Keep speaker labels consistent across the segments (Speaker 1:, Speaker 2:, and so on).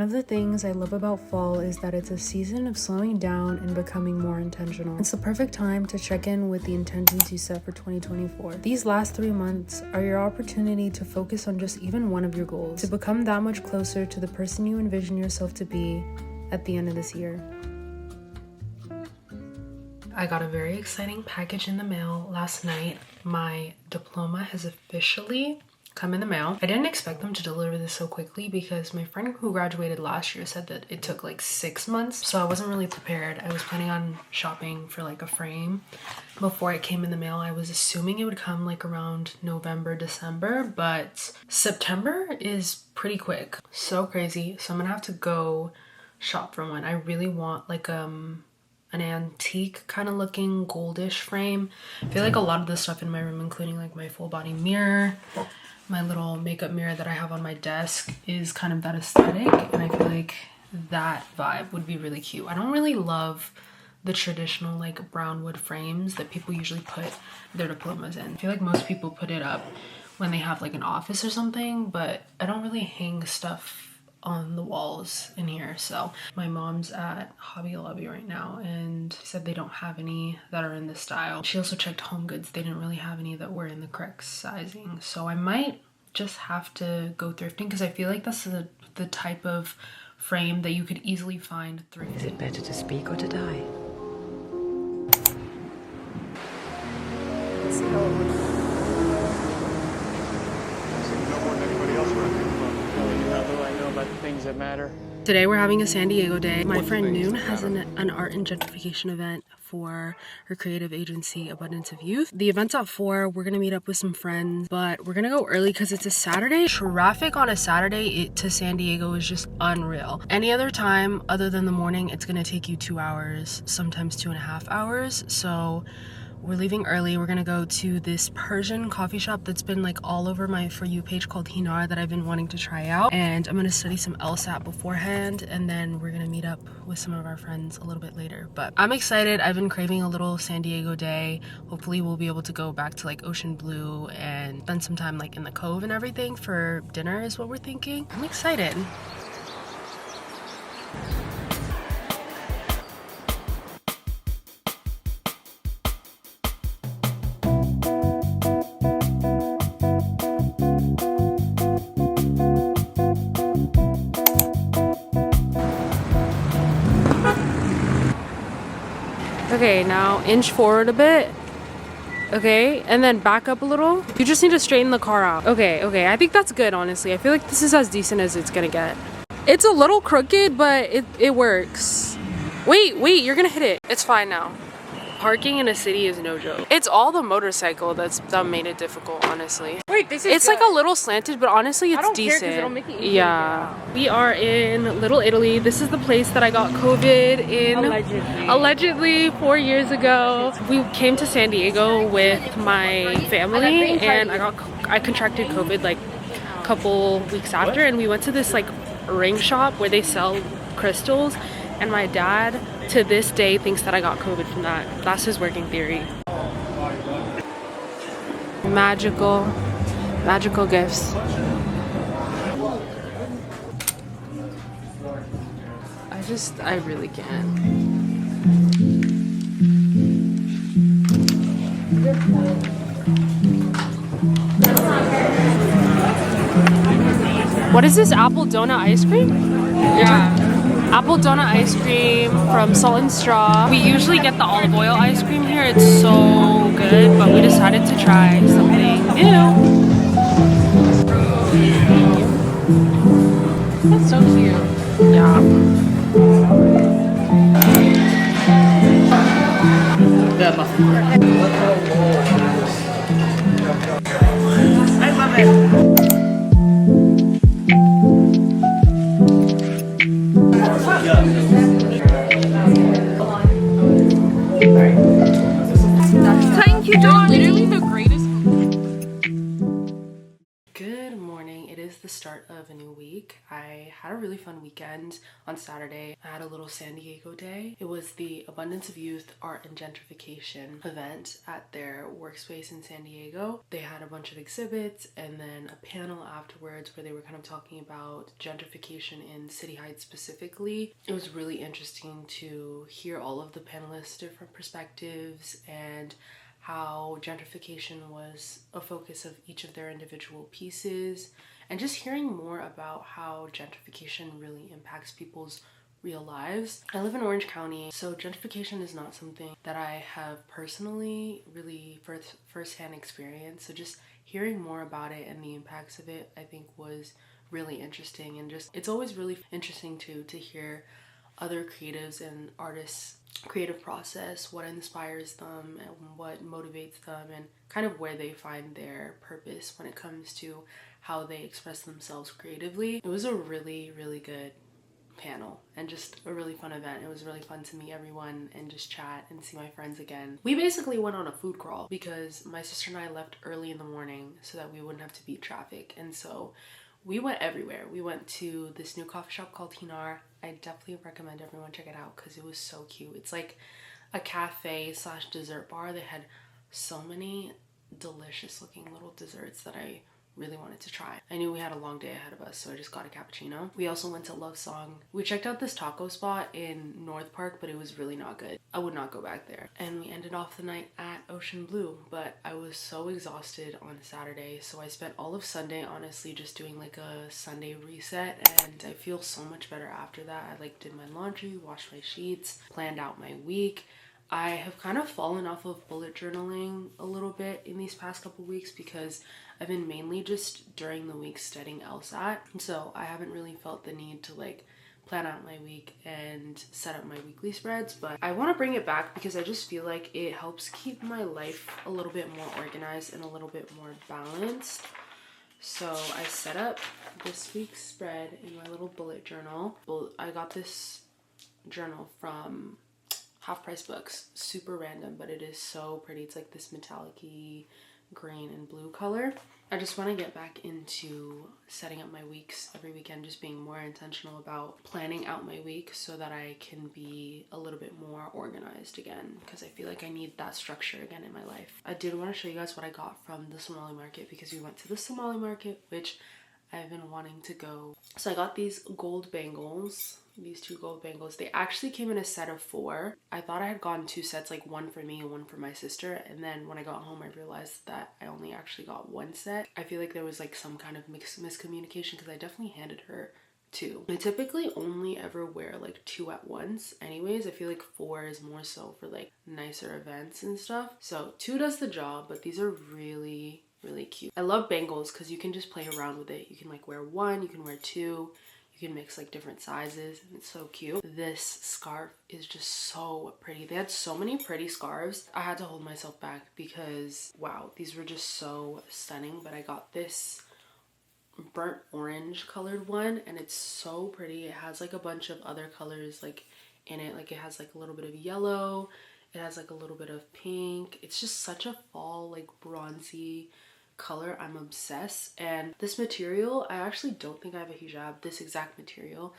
Speaker 1: One of the things I love about fall is that it's a season of slowing down and becoming more intentional. It's the perfect time to check in with the intentions you set for 2024. These last 3 months are your opportunity to focus on just even one of your goals, to become that much closer to the person you envision yourself to be at the end of this year. I got a very exciting package in the mail last night. My diploma has officially come in the mail. I didn't expect them to deliver this so quickly because my friend who graduated last year said that it took like 6 months, so I wasn't really prepared. I was planning on shopping for like a frame before it came in the mail. I was assuming it would come like around November, December, but September is pretty quick. So crazy. So I'm gonna have to go shop for one. I really want like an antique kind of looking goldish frame. I feel like a lot of the stuff in my room, including like my full body mirror, my little makeup mirror that I have on my desk, is kind of that aesthetic, and I feel like that vibe would be really cute. I don't really love the traditional like brown wood frames that people usually put their diplomas in. I feel like most people put it up when they have like an office or something, but I don't really hang stuff on the walls in here. So my mom's at Hobby Lobby right now and she said they don't have any that are in this style. She also checked Home Goods. They didn't really have any that were in the correct sizing. So I might just have to go thrifting because I feel like that's the type of frame that you could easily find thrifting.
Speaker 2: Is it better to speak or to die?
Speaker 3: Let's see how it looks. Things that matter.
Speaker 1: Today we're having a San Diego day. My friend Noon has an art and gentrification event for her creative agency, Abundance of Youth. The event's at 4. We're gonna meet up with some friends, but we're gonna go early because it's a Saturday. Traffic on a Saturday to San Diego is just unreal. Any other time other than the morning, it's gonna take you 2 hours, sometimes 2.5 hours. So we're leaving early. We're gonna go to this Persian coffee shop that's been like all over my For You page called Hinar that I've been wanting to try out. And I'm gonna study some LSAT beforehand, and then we're gonna meet up with some of our friends a little bit later. But I'm excited. I've been craving a little San Diego day. Hopefully we'll be able to go back to like Ocean Blue and spend some time like in the Cove and everything for dinner is what we're thinking. I'm excited. Okay, now inch forward a bit. Okay, and then back up a little. You just need to straighten the car out. Okay, I think that's good, honestly. I feel like this is as decent as it's gonna get. It's a little crooked, but it works. Wait, you're gonna hit it. It's fine now. Parking in a city is no joke. It's all the motorcycle that made it difficult, honestly.
Speaker 3: Wait, this is
Speaker 1: It's
Speaker 3: good.
Speaker 1: like a little slanted, but honestly, it's
Speaker 3: I don't
Speaker 1: decent.
Speaker 3: care 'cause it'll make it easier.
Speaker 1: Yeah. We are in Little Italy. This is the place that I got COVID in. Allegedly 4 years ago. We came to San Diego with my family, and I contracted COVID like a couple weeks after, and we went to this like ring shop where they sell crystals, and my dad to this day thinks that I got COVID from that. That's his working theory. Magical gifts. I really can't. What is this, apple donut ice cream?
Speaker 3: Yeah.
Speaker 1: Apple donut ice cream from Salt and Straw. We usually get the olive oil ice cream here. It's so good, but we decided to try something new.
Speaker 3: That's so cute.
Speaker 1: Yeah.
Speaker 3: I love it. Thank you, darling.
Speaker 1: Literally the greatest. Good morning. It is the start start of a new week. I had a really fun weekend on Saturday. I had a little San Diego day. It was the Abundance of Youth Art and Gentrification event at their workspace in San Diego. They had a bunch of exhibits and then a panel afterwards where they were kind of talking about gentrification in City Heights specifically. It was really interesting to hear all of the panelists' different perspectives and how gentrification was a focus of each of their individual pieces, and just hearing more about how gentrification really impacts people's real lives. I live in Orange County, so gentrification is not something that I have personally really firsthand experienced. So just hearing more about it and the impacts of it, I think was really interesting. And just it's always really interesting to hear other creatives and artists' creative process, what inspires them and what motivates them, and kind of where they find their purpose when it comes to how they express themselves creatively. It was a really, really good panel and just a really fun event. It was really fun to meet everyone and just chat and see my friends again. We basically went on a food crawl because my sister and I left early in the morning so that we wouldn't have to beat traffic, and so we went everywhere. We went to this new coffee shop called Hinar. I definitely recommend everyone check it out because it was so cute. It's like a cafe slash dessert bar. They had so many delicious looking little desserts that I really wanted to try. I knew we had a long day ahead of us, so I just got a cappuccino. We also went to Love Song. We checked out this taco spot in North Park, but it was really not good. I would not go back there. And we ended off the night at Ocean Blue, but I was so exhausted on Saturday, so I spent all of Sunday honestly just doing like a Sunday reset, and I feel so much better after that. I like did my laundry, washed my sheets, planned out my week. I have kind of fallen off of bullet journaling a little bit in these past couple weeks because I've been mainly just during the week studying LSAT. So I haven't really felt the need to like plan out my week and set up my weekly spreads, but I want to bring it back because I just feel like it helps keep my life a little bit more organized and a little bit more balanced. So I set up this week's spread in my little bullet journal. I got this journal from Half Price Books. Super random, but it is so pretty. It's like this metallic-y green and blue color. I just want to get back into setting up my weeks every weekend, just being more intentional about planning out my week so that I can be a little bit more organized again, because I feel like I need that structure again in my life. I did want to show you guys what I got from the Somali market because we went to the Somali market, which I've been wanting to go. So I got these gold bangles, these two gold bangles. They actually came in a set of 4. I thought I had gotten 2 sets, like one for me and one for my sister. And then when I got home, I realized that I only actually got 1 set. I feel like there was like some kind of miscommunication because I definitely handed her 2. I typically only ever wear like 2 at once. Anyways, I feel like 4 is more so for like nicer events and stuff. So 2 does the job, but these are really cute. I love bangles because you can just play around with it. You can like wear 1, you can wear 2, you can mix like different sizes, and it's so cute. This scarf is just so pretty. They had so many pretty scarves. I had to hold myself back because wow, these were just so stunning. But I got this burnt orange colored one and it's so pretty. It has like a bunch of other colors like in it. Like it has like a little bit of yellow, it has like a little bit of pink. It's just such a fall like bronzy color. I'm obsessed. And this material, I actually don't think I have a hijab this exact material.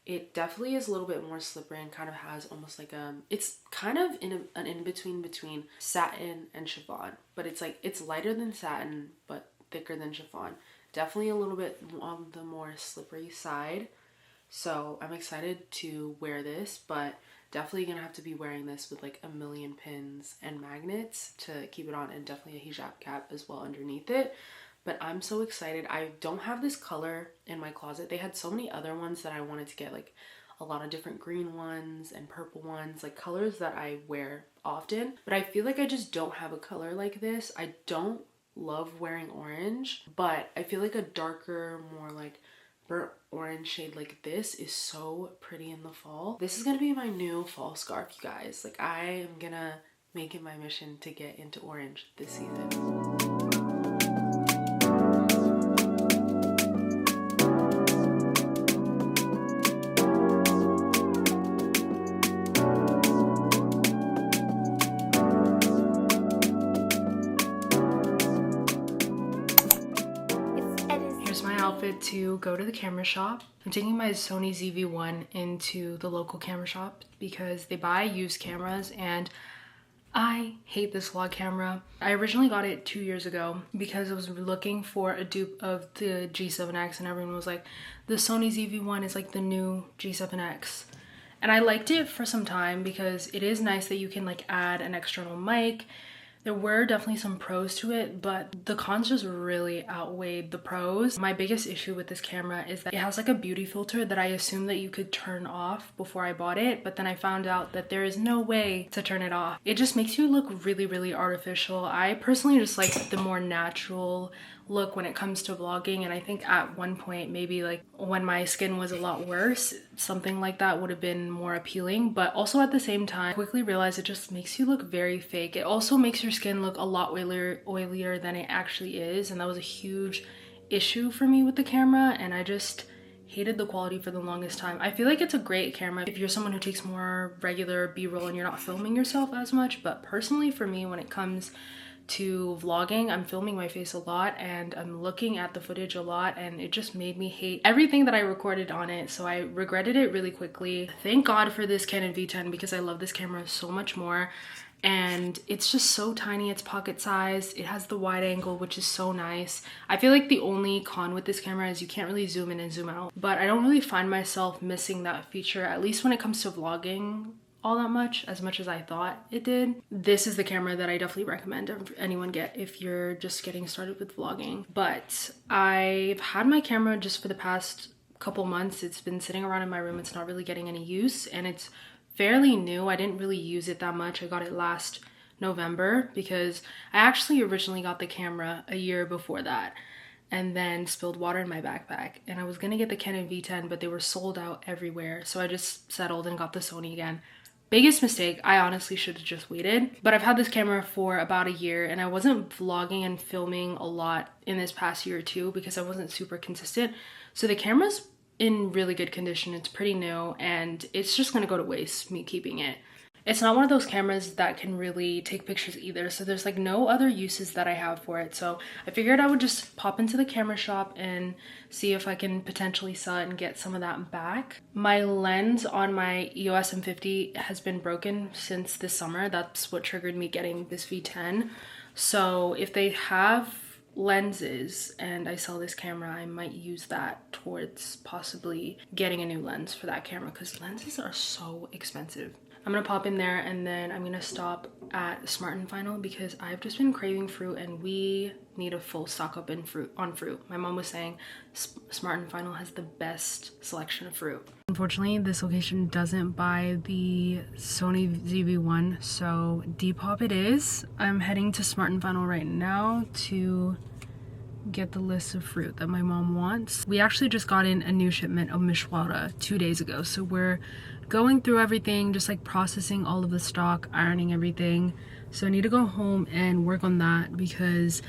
Speaker 1: It definitely is a little bit more slippery and kind of has almost like it's kind of in an in-between between satin and chiffon, but it's like it's lighter than satin but thicker than chiffon. Definitely a little bit on the more slippery side. So I'm excited to wear this, but definitely gonna have to be wearing this with like a million pins and magnets to keep it on, and definitely a hijab cap as well underneath it. But I'm so excited. I don't have this color in my closet. They had so many other ones that I wanted to get, like a lot of different green ones and purple ones, like colors that I wear often. But I feel like I just don't have a color like this. I don't love wearing orange, but I feel like a darker, more like burnt orange shade like this is so pretty in the fall. This is gonna be my new fall scarf, you guys. Like I am gonna make it my mission to get into orange this season. decided to go to the camera shop. I'm taking my Sony ZV-1 into the local camera shop because they buy used cameras and I hate this vlog camera. I originally got it 2 years ago because I was looking for a dupe of the G7X and everyone was like, the Sony ZV-1 is like the new G7X. And I liked it for some time because it is nice that you can like add an external mic. There were definitely some pros to it, but the cons just really outweighed the pros. My biggest issue with this camera is that it has like a beauty filter that I assumed that you could turn off before I bought it, but then I found out that there is no way to turn it off. It just makes you look really, really artificial. I personally just like the more natural look when it comes to vlogging, and I think at one point, maybe like when my skin was a lot worse, something like that would have been more appealing. But also at the same time, I quickly realized it just makes you look very fake. It also makes your skin look a lot oilier than it actually is, and that was a huge issue for me with the camera, and I just hated the quality for the longest time. I feel like it's a great camera if you're someone who takes more regular b-roll and you're not filming yourself as much, but personally for me, when it comes to vlogging, I'm filming my face a lot and I'm looking at the footage a lot, and it just made me hate everything that I recorded on it, so I regretted it really quickly. Thank God for this Canon V10 because I love this camera so much more, and it's just so tiny. It's pocket sized. It has the wide angle, which is so nice. I feel like the only con with this camera is you can't really zoom in and zoom out, but I don't really find myself missing that feature, at least when it comes to vlogging, all that much as I thought it did. This is the camera that I definitely recommend anyone get if you're just getting started with vlogging. But I've had my camera just for the past couple months. It's been sitting around in my room. It's not really getting any use, and it's fairly new. I didn't really use it that much. I got it last November because I actually originally got the camera a year before that and then spilled water in my backpack, and I was gonna get the Canon V10, but they were sold out everywhere, so I just settled and got the Sony again. Biggest mistake. I honestly should have just waited. But I've had this camera for about a year, and I wasn't vlogging and filming a lot in this past year or two because I wasn't super consistent. So the camera's in really good condition. It's pretty new, and it's just gonna go to waste, me keeping it. It's not one of those cameras that can really take pictures either, so there's like no other uses that I have for it. So I figured I would just pop into the camera shop and see if I can potentially sell it and get some of that back. My lens on my EOS M50 has been broken since this summer. That's what triggered me getting this V10. So if they have lenses and I sell this camera, I might use that towards possibly getting a new lens for that camera because lenses are so expensive. I'm gonna pop in there and then I'm gonna stop at Smart & Final because I've just been craving fruit and we need a full stock up in fruit. My mom was saying Smart & Final has the best selection of fruit. Unfortunately, this location doesn't buy the Sony ZV-1, so Depop it is. I'm heading to Smart & Final right now to get the list of fruit that my mom wants. We actually just got in a new shipment of mishwara 2 days ago, so we're going through everything, just like processing all of the stock, ironing everything. So I need to go home and work on that because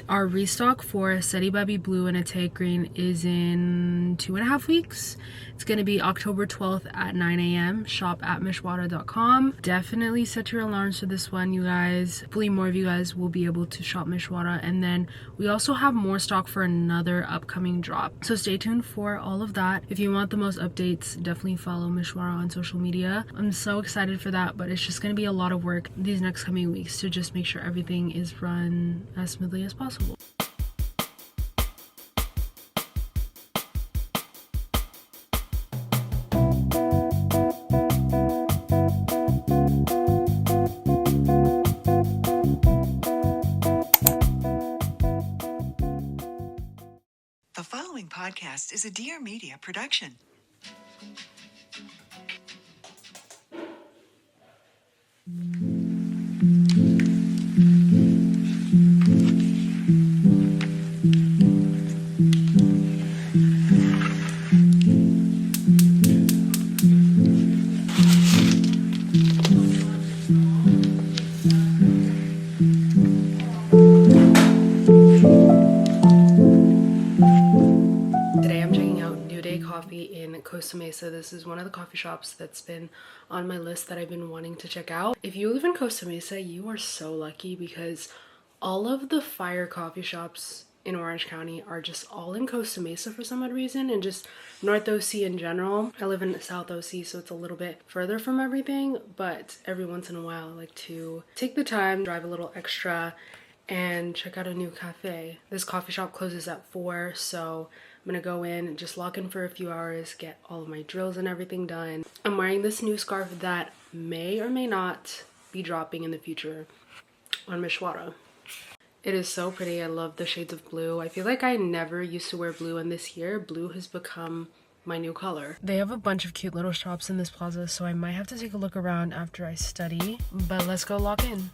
Speaker 1: our restock for Seti Baby Blue and Atay Green is in 2.5 weeks. It's going to be October 12th at 9 a.m. Shop at mishwara.com. Definitely set your alarms for this one, you guys. Hopefully more of you guys will be able to shop Mishwara. And then we also have more stock for another upcoming drop. So stay tuned for all of that. If you want the most updates, definitely follow Mishwara on social media. I'm so excited for that, but it's just going to be a lot of work these next coming weeks to just make sure everything is run as smoothly as possible.
Speaker 4: The following podcast is a Dear Media production.
Speaker 1: Costa Mesa. This is one of the coffee shops that's been on my list that I've been wanting to check out. If you live in Costa Mesa, you are so lucky because all of the fire coffee shops in Orange County are just all in Costa Mesa for some odd reason, and just North OC in general. I live in South OC, so it's a little bit further from everything, but every once in a while I like to take the time, drive a little extra, and check out a new cafe. This coffee shop closes at 4, so I'm gonna go in and just lock in for a few hours, get all of my drills and everything done. I'm wearing this new scarf that may or may not be dropping in the future on Mishwara. It is so pretty. I love the shades of blue. I feel like I never used to wear blue, and this year blue has become my new color. They have a bunch of cute little shops in this plaza, so I might have to take a look around after I study, but let's go lock in.